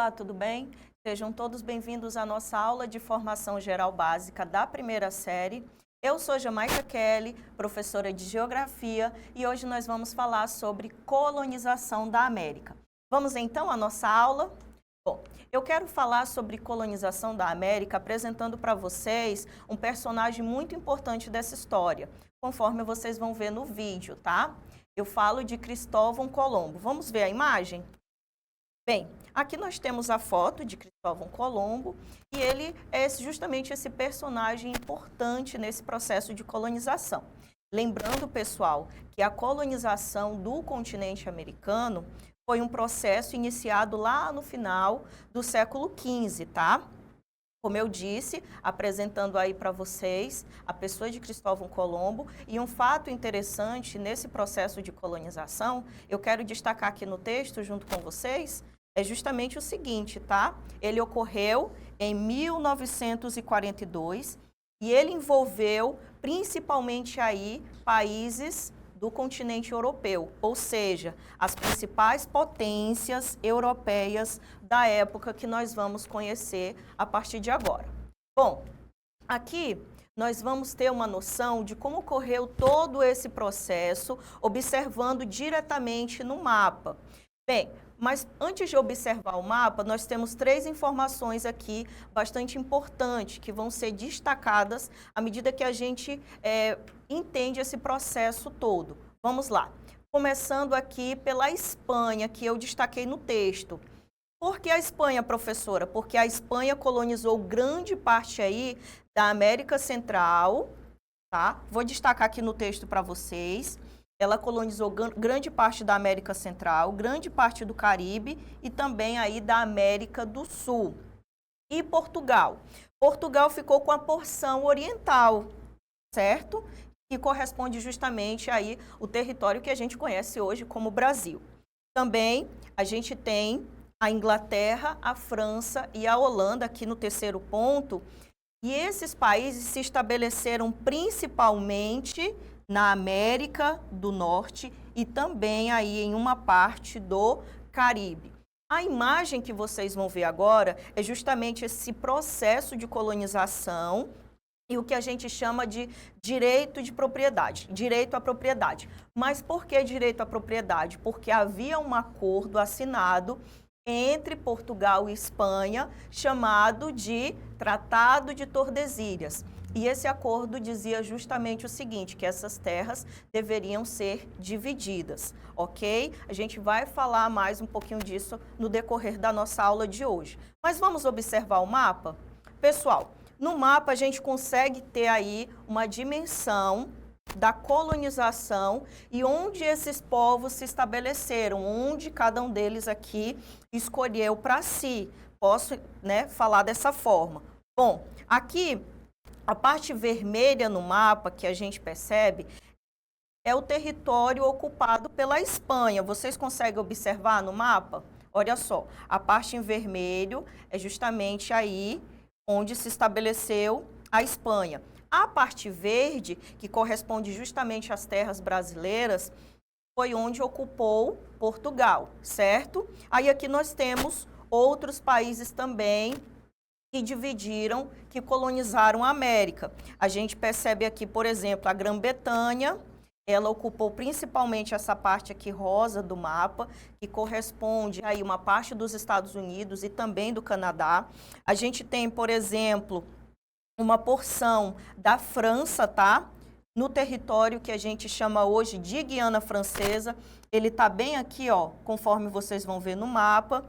Olá, tudo bem? Sejam todos bem-vindos à nossa aula de formação geral básica da primeira série. Eu sou Jamaica Kelly, professora de Geografia, e hoje nós vamos falar sobre colonização da América. Vamos então à nossa aula? Bom, eu quero falar sobre colonização da América apresentando para vocês um personagem muito importante dessa história, conforme vocês vão ver no vídeo, tá? Eu falo de Cristóvão Colombo. Vamos ver a imagem? Bem, aqui nós temos a foto de Cristóvão Colombo e ele é justamente esse personagem importante nesse processo de colonização. Lembrando, pessoal, que a colonização do continente americano foi um processo iniciado lá no final do século XV, tá? Como eu disse, apresentando aí para vocês a pessoa de Cristóvão Colombo, e um fato interessante nesse processo de colonização, eu quero destacar aqui no texto junto com vocês, é justamente o seguinte, tá? Ele ocorreu em 1942 e ele envolveu principalmente aí países do continente europeu, ou seja, as principais potências europeias da época que nós vamos conhecer a partir de agora. Bom, aqui nós vamos ter uma noção de como ocorreu todo esse processo, observando diretamente no mapa. Bem, mas antes de observar o mapa, nós temos três informações aqui bastante importantes que vão ser destacadas à medida que a gente entende esse processo todo. Vamos lá. Começando aqui pela Espanha, que eu destaquei no texto. Por que a Espanha, professora? Porque a Espanha colonizou grande parte aí da América Central, tá? Vou destacar aqui no texto para vocês. Ela colonizou grande parte da América Central, grande parte do Caribe e também aí da América do Sul. E Portugal? Portugal ficou com a porção oriental, certo? Que corresponde justamente aí o território que a gente conhece hoje como Brasil. Também a gente tem a Inglaterra, a França e a Holanda aqui no terceiro ponto. E esses países se estabeleceram principalmente na América do Norte e também aí em uma parte do Caribe. A imagem que vocês vão ver agora é justamente esse processo de colonização e o que a gente chama de direito de propriedade, direito à propriedade. Mas por que direito à propriedade? Porque havia um acordo assinado entre Portugal e Espanha, chamado de Tratado de Tordesilhas. E esse acordo dizia justamente o seguinte, que essas terras deveriam ser divididas, ok? A gente vai falar mais um pouquinho disso no decorrer da nossa aula de hoje. Mas vamos observar o mapa? Pessoal, no mapa a gente consegue ter aí uma dimensão da colonização e onde esses povos se estabeleceram, onde cada um deles aqui escolheu para si. Posso, falar dessa forma. Bom, aqui a parte vermelha no mapa que a gente percebe é o território ocupado pela Espanha. Vocês conseguem observar no mapa? Olha só, a parte em vermelho é justamente aí onde se estabeleceu a Espanha. A parte verde, que corresponde justamente às terras brasileiras, foi onde ocupou Portugal, certo? Aí aqui nós temos outros países também que dividiram, que colonizaram a América. A gente percebe aqui, por exemplo, a Grã-Bretanha, ela ocupou principalmente essa parte aqui rosa do mapa, que corresponde aí uma parte dos Estados Unidos e também do Canadá. A gente tem, por exemplo, uma porção da França, tá? No território que a gente chama hoje de Guiana Francesa. Ele está bem aqui, ó, conforme vocês vão ver no mapa.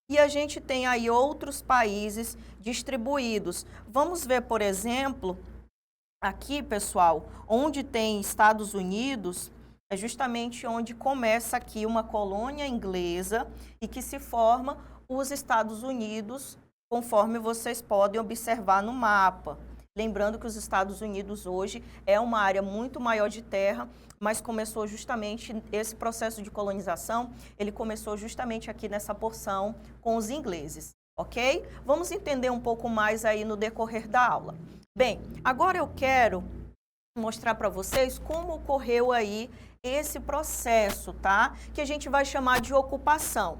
E a gente tem aí outros países distribuídos. Vamos ver, por exemplo, aqui, pessoal, onde tem Estados Unidos, é justamente onde começa aqui uma colônia inglesa e que se forma os Estados Unidos, conforme vocês podem observar no mapa. Lembrando que os Estados Unidos hoje é uma área muito maior de terra, mas começou justamente esse processo de colonização, ele começou justamente aqui nessa porção com os ingleses, ok? Vamos entender um pouco mais aí no decorrer da aula. Bem, agora eu quero mostrar para vocês como ocorreu aí esse processo, tá? Que a gente vai chamar de ocupação.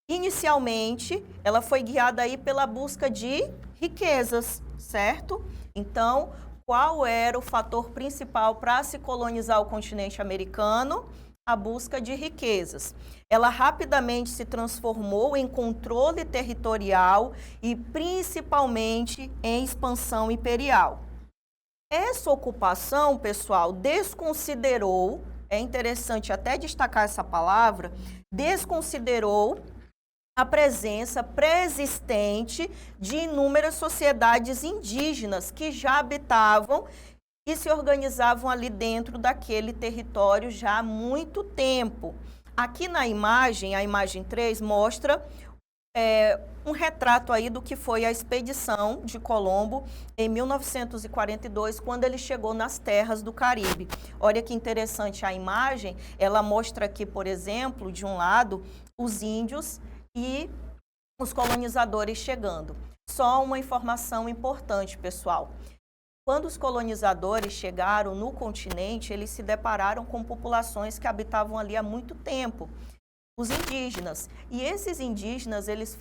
Inicialmente, ela foi guiada aí pela busca de riquezas, certo? Então, qual era o fator principal para se colonizar o continente americano? A busca de riquezas. Ela rapidamente se transformou em controle territorial e principalmente em expansão imperial. Essa ocupação, pessoal, desconsiderou, é interessante até destacar essa palavra, desconsiderou a presença pré-existente de inúmeras sociedades indígenas que já habitavam e se organizavam ali dentro daquele território já há muito tempo. Aqui na imagem, a imagem 3, mostra um retrato aí do que foi a expedição de Colombo em 1942, quando ele chegou nas terras do Caribe. Olha que interessante a imagem, ela mostra aqui, por exemplo, de um lado, os índios e os colonizadores chegando. Só uma informação importante, pessoal. Quando os colonizadores chegaram no continente, eles se depararam com populações que habitavam ali há muito tempo, os indígenas. E esses indígenas, eles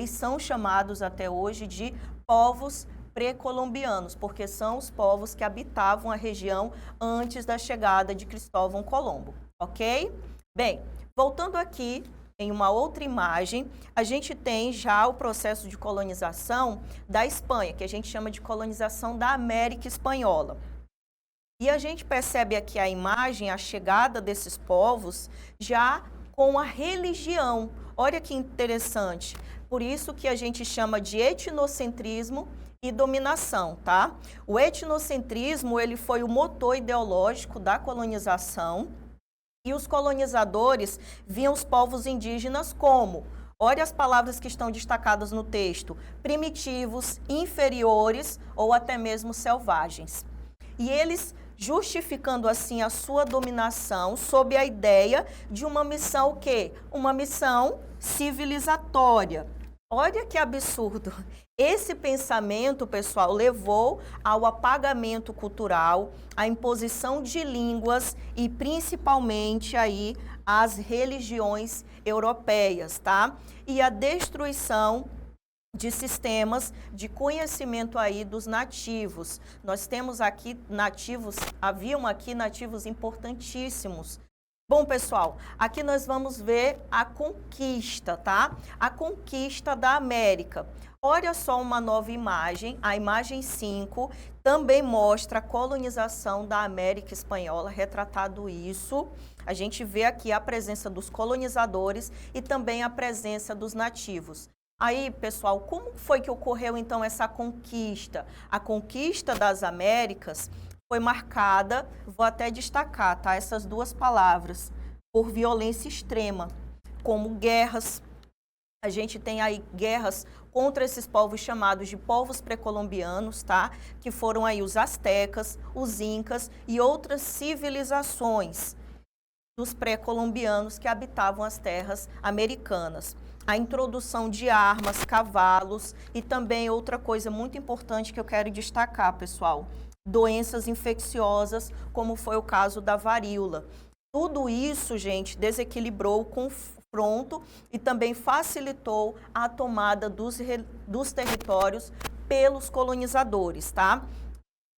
são chamados até hoje de povos pré-colombianos, porque são os povos que habitavam a região antes da chegada de Cristóvão Colombo, ok? Bem, voltando aqui, em uma outra imagem, a gente tem já o processo de colonização da Espanha, que a gente chama de colonização da América Espanhola. E a gente percebe aqui a imagem, a chegada desses povos já com a religião. Olha que interessante. Por isso que a gente chama de etnocentrismo e dominação, tá? O etnocentrismo, ele foi o motor ideológico da colonização. E os colonizadores viam os povos indígenas como, olha as palavras que estão destacadas no texto, primitivos, inferiores ou até mesmo selvagens. E eles justificando assim a sua dominação sob a ideia de uma missão o quê? Uma missão civilizatória. Olha que absurdo. Esse pensamento, pessoal, levou ao apagamento cultural, à imposição de línguas e principalmente aí as religiões europeias, tá? E a destruição de sistemas de conhecimento aí dos nativos. Nós temos aqui haviam aqui nativos importantíssimos. Bom, pessoal, aqui nós vamos ver a conquista, tá? A conquista da América. Olha só uma nova imagem, a imagem 5 também mostra a colonização da América Espanhola, retratado isso. A gente vê aqui a presença dos colonizadores e também a presença dos nativos. Aí, pessoal, como foi que ocorreu então essa conquista? A conquista das Américas foi marcada, vou até destacar, tá? Essas duas palavras, por violência extrema, como guerras. A gente tem aí guerras contra esses povos chamados de povos pré-colombianos, tá? Que foram aí os astecas, os incas e outras civilizações dos pré-colombianos que habitavam as terras americanas. A introdução de armas, cavalos e também outra coisa muito importante que eu quero destacar, pessoal, doenças infecciosas, como foi o caso da varíola. Tudo isso, gente, desequilibrou o confronto e também facilitou a tomada dos territórios pelos colonizadores, tá?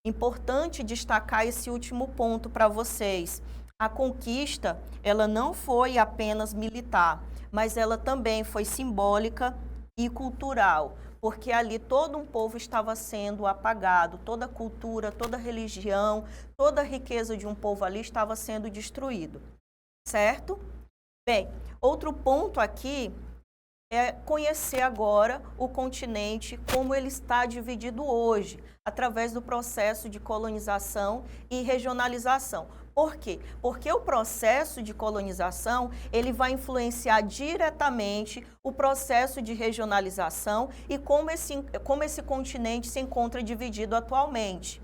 Importante destacar esse último ponto para vocês. A conquista, ela não foi apenas militar, mas ela também foi simbólica e cultural, porque ali todo um povo estava sendo apagado, toda a cultura, toda a religião, toda a riqueza de um povo ali estava sendo destruído, certo? Bem, outro ponto aqui é conhecer agora o continente, como ele está dividido hoje, através do processo de colonização e regionalização. Por quê? Porque o processo de colonização, ele vai influenciar diretamente o processo de regionalização e como esse continente se encontra dividido atualmente.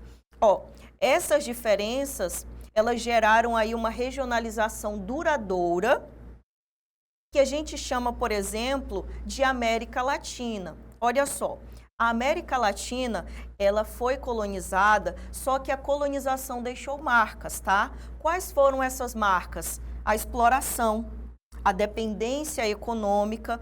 Essas diferenças, elas geraram aí uma regionalização duradoura, que a gente chama, por exemplo, de América Latina. Olha só, a América Latina, ela foi colonizada, só que a colonização deixou marcas, tá? Quais foram essas marcas? A exploração, a dependência econômica.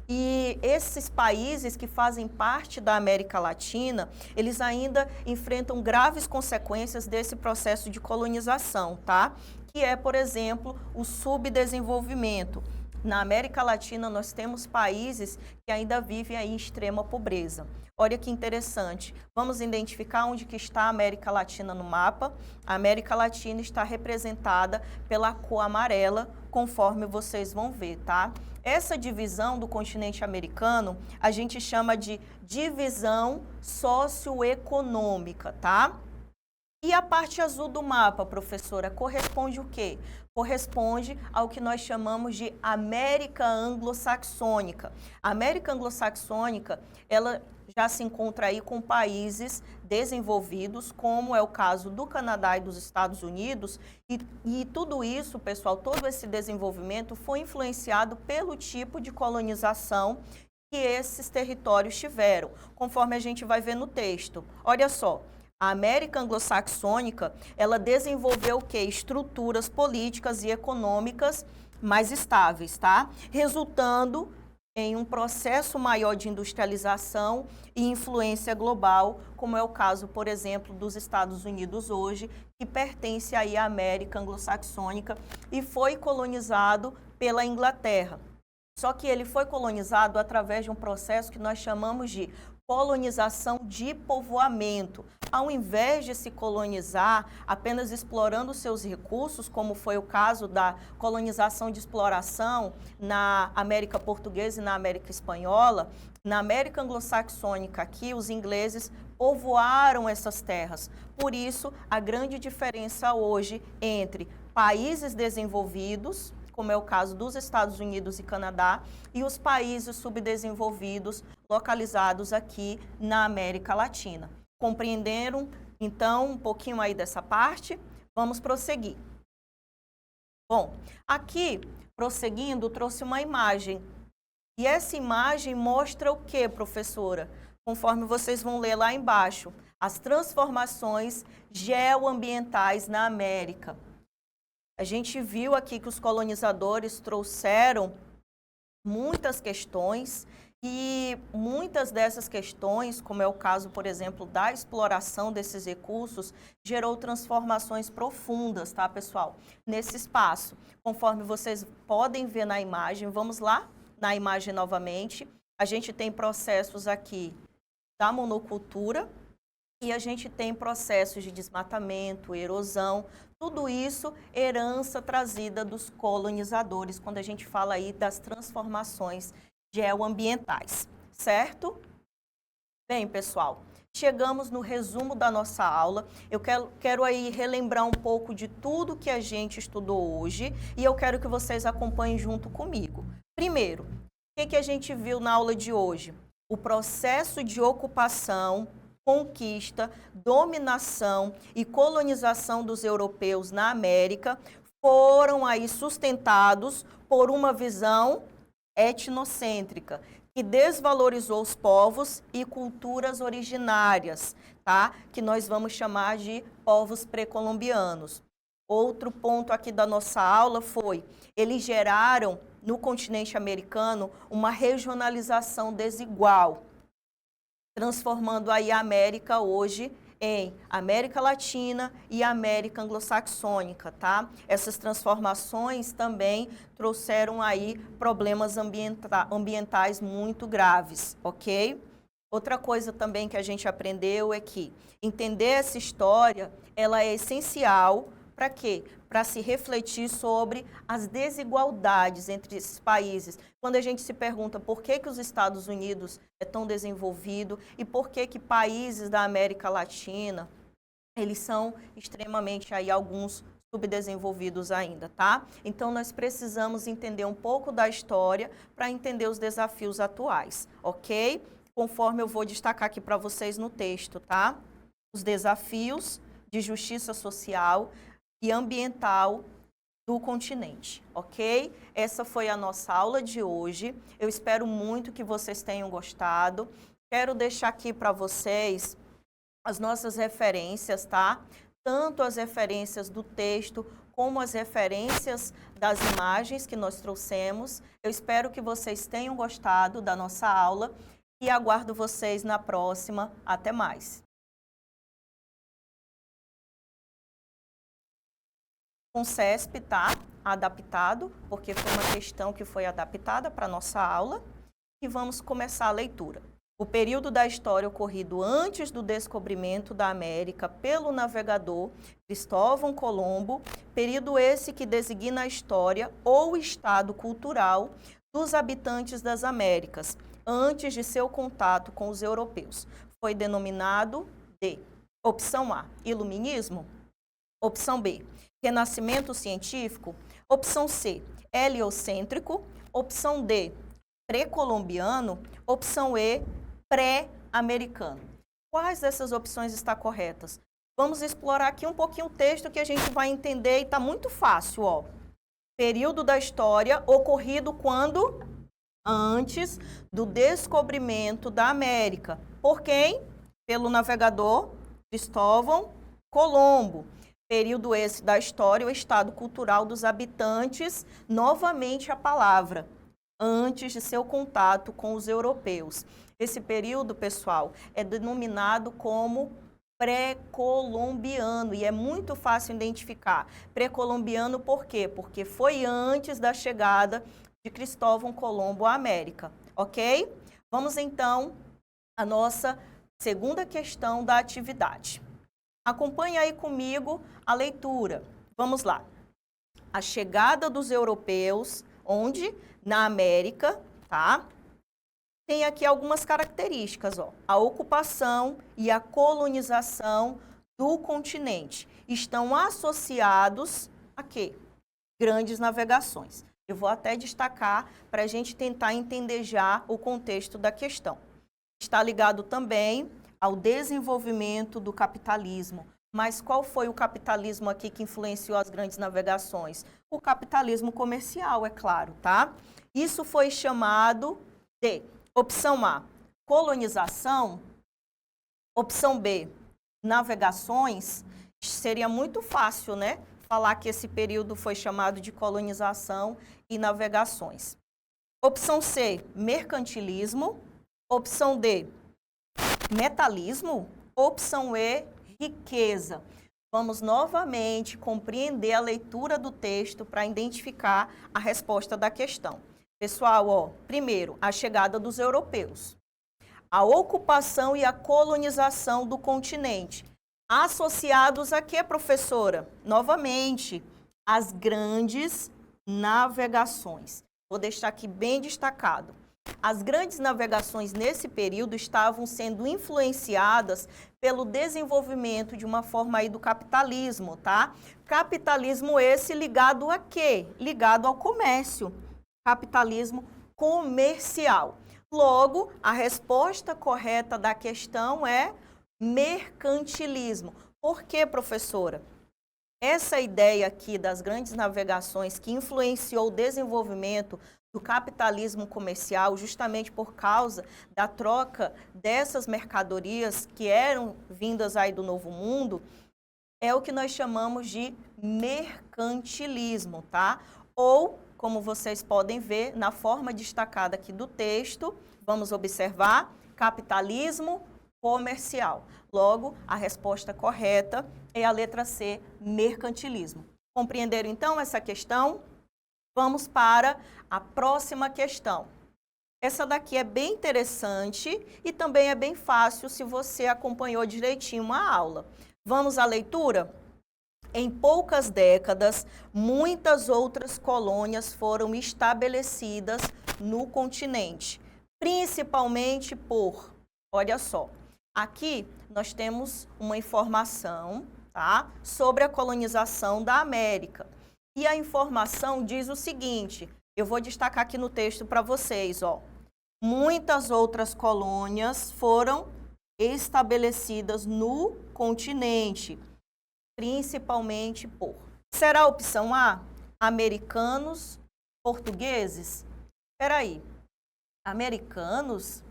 E esses países que fazem parte da América Latina, eles ainda enfrentam graves consequências desse processo de colonização, tá? Que é, por exemplo, o subdesenvolvimento. Na América Latina, nós temos países que ainda vivem aí em extrema pobreza. Olha que interessante. Vamos identificar onde que está a América Latina no mapa. A América Latina está representada pela cor amarela, conforme vocês vão ver, tá? Essa divisão do continente americano, a gente chama de divisão socioeconômica, tá? E a parte azul do mapa, professora, corresponde o quê? Corresponde ao que nós chamamos de América Anglo-Saxônica. A América Anglo-Saxônica, ela já se encontra aí com países desenvolvidos, como é o caso do Canadá e dos Estados Unidos, e tudo isso, pessoal, todo esse desenvolvimento foi influenciado pelo tipo de colonização que esses territórios tiveram, conforme a gente vai ver no texto. Olha só. A América Anglo-Saxônica, ela desenvolveu o quê? Estruturas políticas e econômicas mais estáveis, tá? Resultando em um processo maior de industrialização e influência global, como é o caso, por exemplo, dos Estados Unidos hoje, que pertence aí à América Anglo-Saxônica e foi colonizado pela Inglaterra. Só que ele foi colonizado através de um processo que nós chamamos de colonização de povoamento. Ao invés de se colonizar apenas explorando seus recursos, como foi o caso da colonização de exploração na América Portuguesa e na América Espanhola, na América Anglo-Saxônica aqui, os ingleses povoaram essas terras. Por isso, a grande diferença hoje entre países desenvolvidos, como é o caso dos Estados Unidos e Canadá, e os países subdesenvolvidos localizados aqui na América Latina. Compreenderam, então, um pouquinho aí dessa parte? Vamos prosseguir. Bom, aqui, prosseguindo, trouxe uma imagem. E essa imagem mostra o que, professora? Conforme vocês vão ler lá embaixo, as transformações geoambientais na América. A gente viu aqui que os colonizadores trouxeram muitas questões e muitas dessas questões, como é o caso, por exemplo, da exploração desses recursos, gerou transformações profundas, tá, pessoal? Nesse espaço, conforme vocês podem ver na imagem, vamos lá na imagem novamente, a gente tem processos aqui da monocultura e a gente tem processos de desmatamento, erosão, tudo isso herança trazida dos colonizadores, quando a gente fala aí das transformações geoambientais, certo? Bem, pessoal, chegamos no resumo da nossa aula. Eu quero aí relembrar um pouco de tudo que a gente estudou hoje e eu quero que vocês acompanhem junto comigo. Primeiro, o que a gente viu na aula de hoje? O processo de ocupação, conquista, dominação e colonização dos europeus na América foram aí sustentados por uma visão etnocêntrica, que desvalorizou os povos e culturas originárias, tá? Que nós vamos chamar de povos pré-colombianos. Outro ponto aqui da nossa aula foi, eles geraram no continente americano uma regionalização desigual, transformando aí a América hoje em América Latina e América Anglo-Saxônica, tá? Essas transformações também trouxeram aí problemas ambientais muito graves, ok? Outra coisa também que a gente aprendeu é que entender essa história, ela é essencial para quê? Para se refletir sobre as desigualdades entre esses países. Quando a gente se pergunta por que os Estados Unidos é tão desenvolvido e por que países da América Latina, eles são extremamente aí alguns subdesenvolvidos ainda, tá? Então nós precisamos entender um pouco da história para entender os desafios atuais, ok? Conforme eu vou destacar aqui para vocês no texto, tá? Os desafios de justiça social e ambiental do continente, ok? Essa foi a nossa aula de hoje. Eu espero muito que vocês tenham gostado. Quero deixar aqui para vocês as nossas referências, tá? Tanto as referências do texto como as referências das imagens que nós trouxemos. Eu espero que vocês tenham gostado da nossa aula e aguardo vocês na próxima. Até mais. Com o CESP tá adaptado, porque foi uma questão que foi adaptada para a nossa aula. E vamos começar a leitura. O período da história ocorrido antes do descobrimento da América pelo navegador Cristóvão Colombo, período esse que designa a história ou estado cultural dos habitantes das Américas, antes de seu contato com os europeus. Foi denominado de: opção A, iluminismo; opção B, renascimento científico; opção C, heliocêntrico; opção D, pré-colombiano; opção E, pré-americano. Quais dessas opções está corretas? Vamos explorar aqui um pouquinho o texto que a gente vai entender e está muito fácil, ó. Período da história ocorrido quando? Antes do descobrimento da América. Por quem? Pelo navegador Cristóvão Colombo. Período esse da história, o estado cultural dos habitantes, novamente a palavra, antes de seu contato com os europeus. Esse período, pessoal, é denominado como pré-colombiano e é muito fácil identificar. Pré-colombiano por quê? Porque foi antes da chegada de Cristóvão Colombo à América, ok? Vamos então à nossa segunda questão da atividade. Acompanhe aí comigo a leitura. Vamos lá. A chegada dos europeus, onde? Na América, tá? Tem aqui algumas características, ó. A ocupação e a colonização do continente estão associados a quê? Grandes navegações. Eu vou até destacar para a gente tentar entender já o contexto da questão. Está ligado também ao desenvolvimento do capitalismo. Mas qual foi o capitalismo aqui que influenciou as grandes navegações? O capitalismo comercial, é claro, tá? Isso foi chamado de opção A, colonização; opção B, navegações. Seria muito fácil, né? Falar que esse período foi chamado de colonização e navegações. Opção C, mercantilismo; opção D, metalismo; opção E, riqueza. Vamos novamente compreender a leitura do texto para identificar a resposta da questão. Pessoal, ó, primeiro, a chegada dos europeus, a ocupação e a colonização do continente, associados a quê, professora? Novamente, as grandes navegações. Vou deixar aqui bem destacado. As grandes navegações nesse período estavam sendo influenciadas pelo desenvolvimento de uma forma aí do capitalismo, tá? Capitalismo esse ligado a quê? Ligado ao comércio. Capitalismo comercial. Logo, a resposta correta da questão é mercantilismo. Por quê, professora? Essa ideia aqui das grandes navegações que influenciou o desenvolvimento do capitalismo comercial, justamente por causa da troca dessas mercadorias que eram vindas aí do Novo Mundo, é o que nós chamamos de mercantilismo, tá? Ou, como vocês podem ver, na forma destacada aqui do texto, vamos observar, capitalismo comercial. Logo, a resposta correta é a letra C, mercantilismo. Compreenderam, então, essa questão? Vamos para a próxima questão. Essa daqui é bem interessante e também é bem fácil se você acompanhou direitinho a aula. Vamos à leitura? Em poucas décadas, muitas outras colônias foram estabelecidas no continente, principalmente por, olha só, aqui nós temos uma informação, tá, sobre a colonização da América. E a informação diz o seguinte, eu vou destacar aqui no texto para vocês, ó. Muitas outras colônias foram estabelecidas no continente, principalmente por. Será a opção A? Americanos, portugueses? Espera aí. Americanos?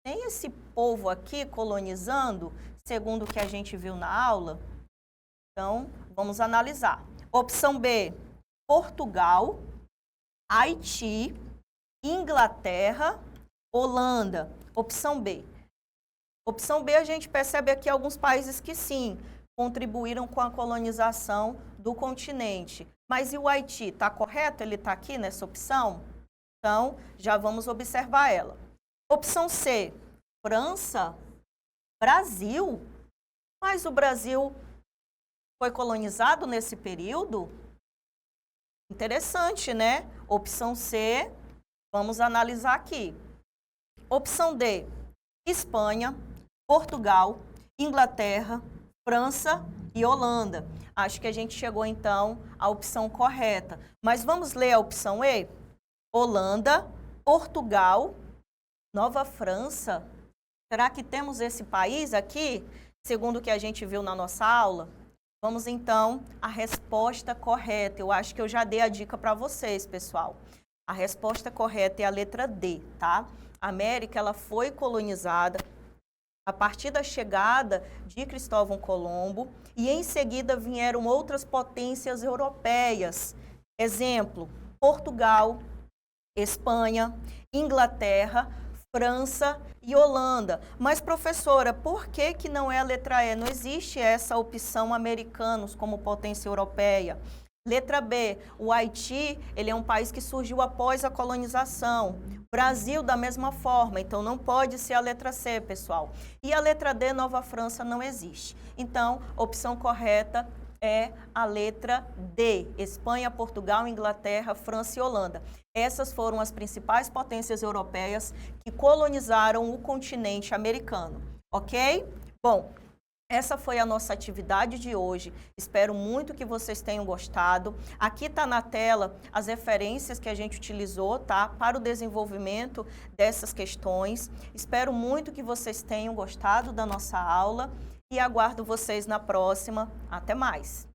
Tem esse povo aqui colonizando, segundo o que a gente viu na aula? Então, vamos analisar. Opção B, Portugal, Haiti, Inglaterra, Holanda. Opção B. Opção B, a gente percebe aqui alguns países que sim, contribuíram com a colonização do continente. Mas e o Haiti? Está correto? Ele está aqui nessa opção? Então, já vamos observar ela. Opção C, França, Brasil. Mas o Brasil foi colonizado nesse período? Interessante, né? Opção C, vamos analisar aqui. Opção D, Espanha, Portugal, Inglaterra, França e Holanda. Acho que a gente chegou, então, à opção correta. Mas vamos ler a opção E? Holanda, Portugal, Nova França. Será que temos esse país aqui, segundo o que a gente viu na nossa aula? Vamos, então, à resposta correta. Eu acho que eu já dei a dica para vocês, pessoal. A resposta correta é a letra D, tá? A América, ela foi colonizada a partir da chegada de Cristóvão Colombo e em seguida vieram outras potências europeias. Exemplo, Portugal, Espanha, Inglaterra, França e Holanda. Mas, professora, por que que não é a letra E? Não existe essa opção americanos como potência europeia. Letra B, o Haiti, ele é um país que surgiu após a colonização. Brasil, da mesma forma, então não pode ser a letra C, pessoal. E a letra D, Nova França, não existe. Então, a opção correta é a letra D, Espanha, Portugal, Inglaterra, França e Holanda. Essas foram as principais potências europeias que colonizaram o continente americano, ok? Bom, essa foi a nossa atividade de hoje. Espero muito que vocês tenham gostado. Aqui está na tela as referências que a gente utilizou, tá? Para o desenvolvimento dessas questões. Espero muito que vocês tenham gostado da nossa aula e aguardo vocês na próxima. Até mais!